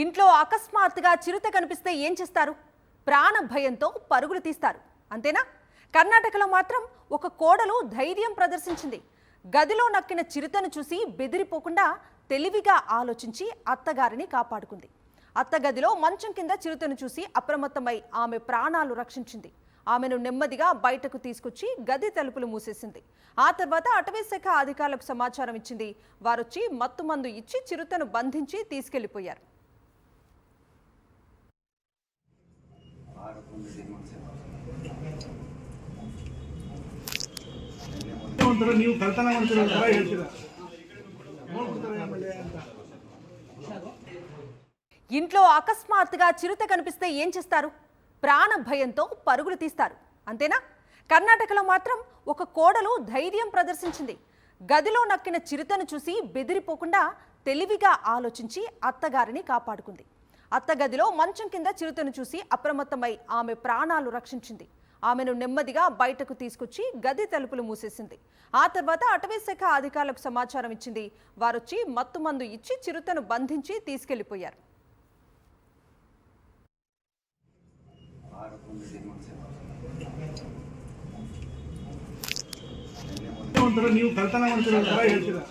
ఇంట్లో అకస్మాత్తుగా చిరుత కనిపిస్తే ఏం చేస్తారు? ప్రాణ భయంతో పరుగులు తీస్తారు. అంతేనా? కర్ణాటకలో మాత్రం ఒక కోడలు ధైర్యం ప్రదర్శించింది. గదిలో నక్కిన చిరుతను చూసి బెదిరిపోకుండా తెలివిగా ఆలోచించి అత్తగారిని కాపాడుకుంది. అత్తగదిలో మంచం కింద చిరుతను చూసి అప్రమత్తమై ఆమె ప్రాణాలు రక్షించింది. ఆమెను నెమ్మదిగా బయటకు తీసుకొచ్చి గది తలుపులు మూసేసింది. ఆ తర్వాత అటవీశాఖ అధికారులకు సమాచారం ఇచ్చింది. వారొచ్చి మత్తుమందు ఇచ్చి చిరుతను బంధించి తీసుకెళ్లిపోయారు. ఇంట్లో అకస్మాత్తుగా చిరుత కనిపిస్తే ఏం చేస్తారు? ప్రాణ భయంతో పరుగులు తీస్తారు. అంతేనా? కర్ణాటకలో మాత్రం ఒక కోడలు ధైర్యం ప్రదర్శించింది. గదిలో నక్కిన చిరుతను చూసి బెదిరిపోకుండా తెలివిగా ఆలోచించి అత్తగారిని కాపాడుకుంది. అత్తగదిలో మంచం కింద చిరుతను చూసి అప్రమత్తమై ఆమె ప్రాణాలు రక్షించింది. ఆమెను నెమ్మదిగా బయటకు తీసుకొచ్చి గది తలుపులు మూసేసింది. ఆ తర్వాత అటవీశాఖ అధికారులకు సమాచారం ఇచ్చింది. వారొచ్చి మత్తుమందు ఇచ్చి చిరుతను బంధించి తీసుకెళ్లిపోయారు. ನೀವು ಕಳ್ತನ ಮಾಡ್ತಿರೋ ತರ ಹೇಳ್ತೀರಾ?